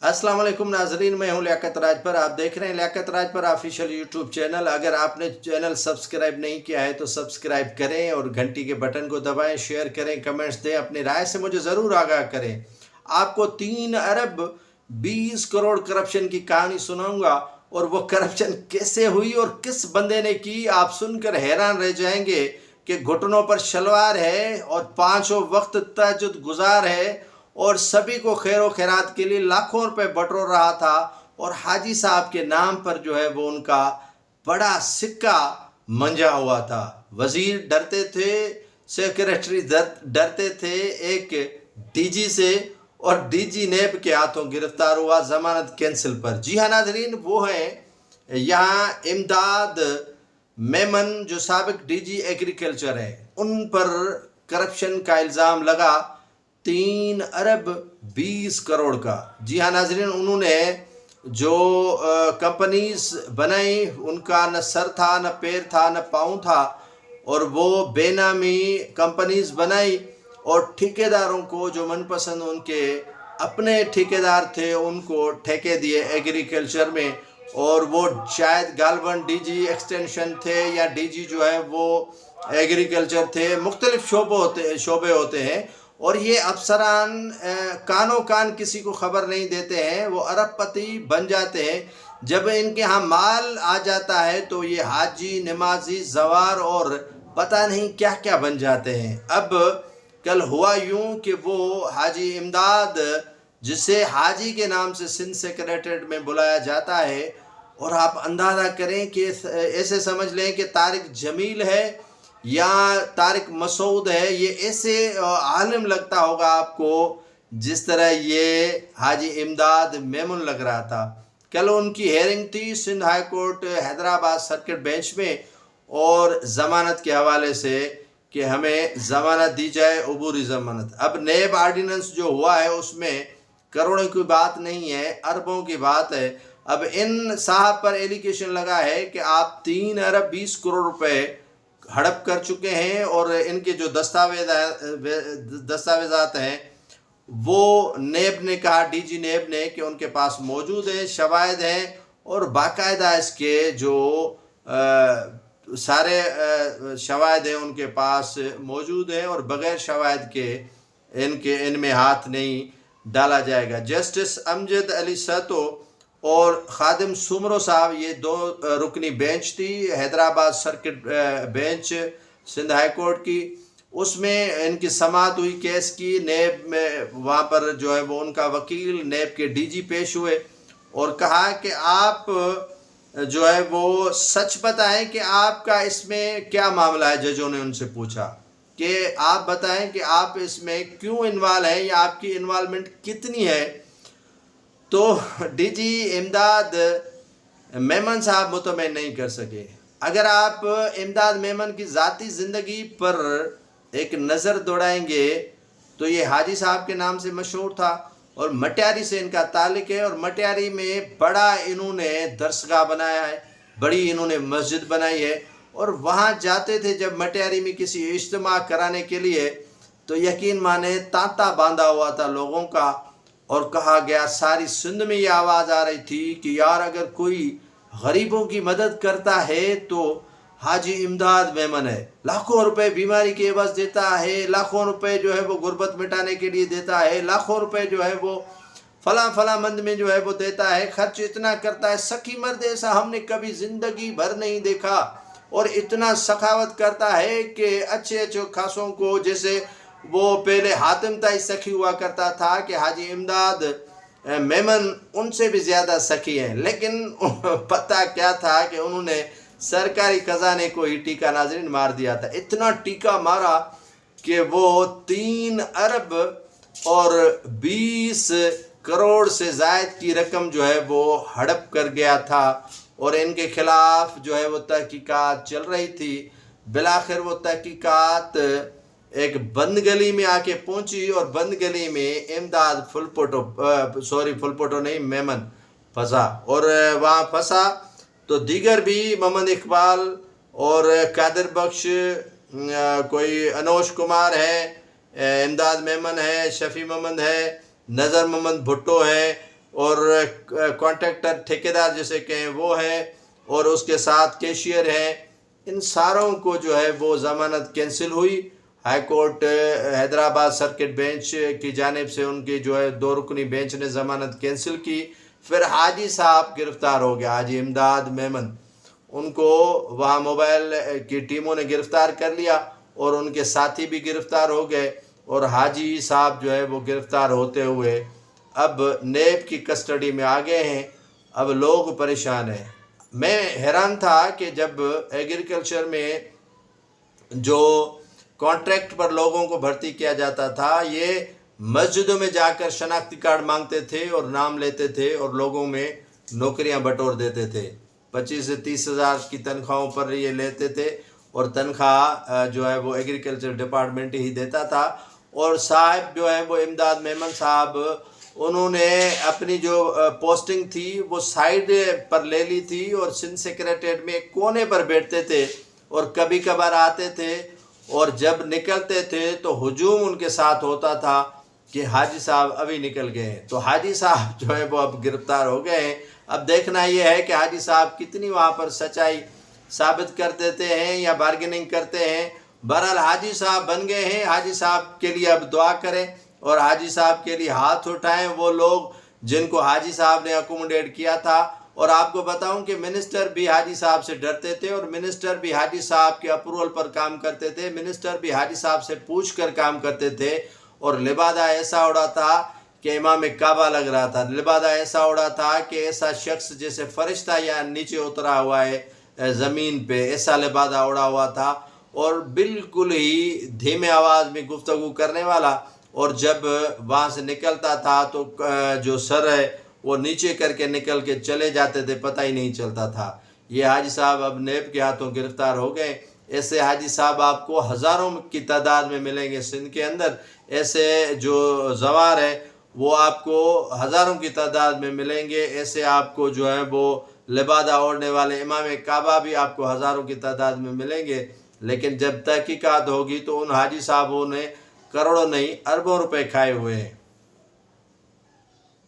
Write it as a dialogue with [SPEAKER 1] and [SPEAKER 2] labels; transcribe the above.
[SPEAKER 1] अस्सलाम वालेकुम नाजरीन, मैं हूं लियाकत राज पर। आप देख रहे हैं लियाकत राज पर ऑफिशियल यूट्यूब चैनल। अगर आपने चैनल सब्सक्राइब नहीं किया है तो सब्सक्राइब करें और घंटी के बटन को दबाएं, शेयर करें, कमेंट्स दें, अपनी राय से मुझे ज़रूर आगाह करें। आपको 3 अरब 20 करोड़ करप्शन की कहानी सुनाऊंगा और वो करप्शन कैसे हुई और किस बंदे ने की, आप सुनकर हैरान रह जाएंगे कि घुटनों पर शलवार है और 5 वक्त तहज्जुद गुजार है और सभी को खैर खैरात के लिए लाखों रुपए बटोर रहा था। और हाजी साहब के नाम पर जो है वो उनका बड़ा सिक्का मंजा हुआ था। वजीर डरते थे, सेक्रेटरी डरते थे एक डीजी से, और डीजी नेब के हाथों गिरफ्तार हुआ जमानत कैंसिल पर। जी हाँ नाजरीन, वो हैं यहाँ इमदाद मेमन जो साबिक डीजी एग्रीकल्चर है, उन पर करप्शन का इल्ज़ाम लगा 3 अरब 20 करोड़ का। जी हाँ नाजरीन, उन्होंने जो कंपनीज बनाई उनका न सर था, न पैर था, न पाँव था, और वो बेनामी कंपनीज बनाई और ठेकेदारों को जो मनपसंद उनके अपने ठेकेदार थे उनको ठेके दिए एग्रीकल्चर में। और वो शायद गालवन डीजी एक्सटेंशन थे या डीजी जो है वो एग्रीकल्चर थे। मुख्तलिफ शोबे होते हैं और ये अफसरान कानो कान किसी को खबर नहीं देते हैं, वो अरबपति बन जाते हैं। जब इनके यहाँ माल आ जाता है तो ये हाजी, नमाजी, जवार और पता नहीं क्या क्या बन जाते हैं। अब कल हुआ यूं कि वो हाजी इमदाद, जिसे हाजी के नाम से सिंध सेक्रेटरीट में बुलाया जाता है, और आप अंदाज़ा करें कि ऐसे समझ लें कि तारिक जमील है या तारिक मसूद है, ये ऐसे आलिम लगता होगा आपको जिस तरह ये हाजी इमदाद मेमन लग रहा था। कल उनकी हेयरिंग थी Sindh high court Hyderabad circuit bench में, और ज़मानत के हवाले से कि हमें ज़मानत दी जाए, अबूरी ज़मानत। अब नेब आर्डिनेंस जो हुआ है उसमें करोड़ों की बात नहीं है, अरबों की बात है। अब इन साहब पर एलिगेशन लगा है कि आप 3 अरब 20 करोड़ रुपए हड़प कर चुके हैं, और इनके जो दस्तावेज़ात हैं वो नेब ने कहा, डीजी नेब ने, कि उनके पास मौजूद है, शवाहिद हैं, और बाकायदा इसके जो सारे शवाहिद हैं उनके पास मौजूद हैं, और बग़ैर शवाहिद के इनमें हाथ नहीं डाला जाएगा। जस्टिस अमजद अली सतो और खादिम सुमरो साहब, ये 2 रुकनी बेंच थी Hyderabad circuit bench Sindh high court की, उसमें इनकी समाअत हुई केस की। नेब में वहाँ पर जो है वो उनका वकील नेब के डीजी पेश हुए और कहा कि आप जो है वो सच बताएं कि आपका इसमें क्या मामला है। जजों ने उनसे पूछा कि आप बताएं कि आप इसमें क्यों इन्वॉल्व हैं या आपकी इन्वॉल्वमेंट कितनी है। तो डीजी इमदाद मेमन साहब मुतमईन नहीं कर सके। अगर आप इमदाद मेमन की ज़ाती ज़िंदगी पर एक नज़र दौड़ाएंगे तो ये हाजी साहब के नाम से मशहूर था और मटियारी से इनका ताल्लुक़ है, और मटियारी में बड़ा इन्होंने दरसगाह बनाया है, बड़ी इन्होंने मस्जिद बनाई है। और वहाँ जाते थे जब मटियारी में किसी इज्तिमा कराने के लिए, तो यकीन माने तांता बांधा हुआ था लोगों का, और कहा गया सारी सिंध में ये आवाज़ आ रही थी कि यार अगर कोई गरीबों की मदद करता है तो हाजी इमदाद मेमन है। लाखों रुपए बीमारी के एवज देता है, लाखों रुपए जो है वो गुर्बत मिटाने के लिए देता है, लाखों रुपए जो है वो फला मंद में जो है वो देता है, खर्च इतना करता है। सखी मर्द ऐसा हमने कभी ज़िंदगी भर नहीं देखा, और इतना सखावत करता है कि अच्छे अच्छे खासों को, जैसे वो पहले हातिम ताई सखी हुआ करता था कि हाजी इमदाद मेमन उनसे भी ज़्यादा सखी हैं, लेकिन पता क्या था कि उन्होंने सरकारी खजाने को ही टीका नाजरीन मार दिया था। इतना टीका मारा कि वो 3 अरब 20 करोड़ से ज़ायद की रकम जो है वो हड़प कर गया था, और इनके खिलाफ जो है वो तहकीकात चल रही थी। बिलाखिर वो तहकीकात एक बंद गली में आके पहुंची, और बंद गली में इमदाद फुलपोटो नहीं, मेमन फंसा, और वहाँ फंसा तो दीगर भी मोहम्मद इकबाल और कादिर बख्श, कोई अनोश कुमार है, इमदाद मेमन है, शफी मोहम्मद है, नज़र मोहम्मद भुट्टो है, اور کانٹریکٹر ٹھیکیدار جسے کہیں وہ ہے، اور اس کے ساتھ کیشیئر ہیں، ان ساروں کو جو ہے وہ ضمانت کینسل ہوئی۔ High court Hyderabad circuit bench کی جانب سے ان کی جو ہے 2 رکنی بینچ نے ضمانت کینسل کی۔ پھر حاجی صاحب گرفتار ہو گیا، حاجی امداد میمن، ان کو وہاں موبائل کی ٹیموں نے گرفتار کر لیا اور ان کے ساتھی بھی گرفتار ہو گئے، اور حاجی صاحب جو ہے وہ گرفتار ہوتے ہوئے اب نیب کی کسٹڈی میں آ گئے ہیں۔ اب لوگ پریشان ہیں۔ میں حیران تھا کہ جب ایگریکلچر میں جو کانٹریکٹ پر لوگوں کو بھرتی کیا جاتا تھا، یہ مسجدوں میں جا کر شناختی کارڈ مانگتے تھے اور نام لیتے تھے اور لوگوں میں نوکریاں بٹور دیتے تھے۔ 25 سے 30 ہزار کی تنخواہوں پر یہ لیتے تھے، اور تنخواہ جو ہے وہ ایگریکلچر ڈپارٹمنٹ ہی دیتا تھا۔ اور صاحب جو ہے وہ امداد میمن صاحب، انہوں نے اپنی جو پوسٹنگ تھی وہ سائیڈ پر لے لی تھی، اور سندھ سیکریٹریٹ میں ایک کونے پر بیٹھتے تھے، اور کبھی کبھار آتے تھے، اور جب نکلتے تھے تو ہجوم ان کے ساتھ ہوتا تھا کہ حاجی صاحب ابھی نکل گئے ہیں۔ تو حاجی صاحب جو ہے وہ اب گرفتار ہو گئے ہیں۔ اب دیکھنا یہ ہے کہ حاجی صاحب کتنی وہاں پر سچائی ثابت کر دیتے ہیں یا بارگیننگ کرتے ہیں۔ بہرحال حاجی صاحب بن گئے ہیں۔ حاجی صاحب کے لیے اب دعا کریں اور حاجی صاحب کے لیے ہاتھ اٹھائیں، وہ لوگ جن کو حاجی صاحب نے اکوموڈیٹ کیا تھا۔ اور آپ کو بتاؤں کہ منسٹر بھی حاجی صاحب سے ڈرتے تھے، اور منسٹر بھی حاجی صاحب کے اپروول پر کام کرتے تھے، منسٹر بھی حاجی صاحب سے پوچھ کر کام کرتے تھے، اور لبادہ ایسا اڑا تھا کہ امام کعبہ لگ رہا تھا، لبادہ ایسا اڑا تھا کہ ایسا شخص جیسے فرشتہ یا نیچے اترا ہوا ہے زمین پہ، ایسا لبادہ اڑا ہوا تھا، اور بالکل ہی دھیمے آواز میں گفتگو کرنے والا، اور جب وہاں سے نکلتا تھا تو جو سر ہے وہ نیچے کر کے نکل کے چلے جاتے تھے، پتہ ہی نہیں چلتا تھا۔ یہ حاجی صاحب اب نیب کے ہاتھوں گرفتار ہو گئے۔ ایسے حاجی صاحب آپ کو ہزاروں کی تعداد میں ملیں گے سندھ کے اندر، ایسے جو زوار ہیں وہ آپ کو ہزاروں کی تعداد میں ملیں گے، ایسے آپ کو جو ہے وہ لبادہ اوڑھنے والے امام کعبہ بھی آپ کو ہزاروں کی تعداد میں ملیں گے۔ لیکن جب تحقیقات ہوگی تو ان حاجی صاحبوں نے کروڑوں نہیں اربوں روپے کھائے ہوئے ہیں۔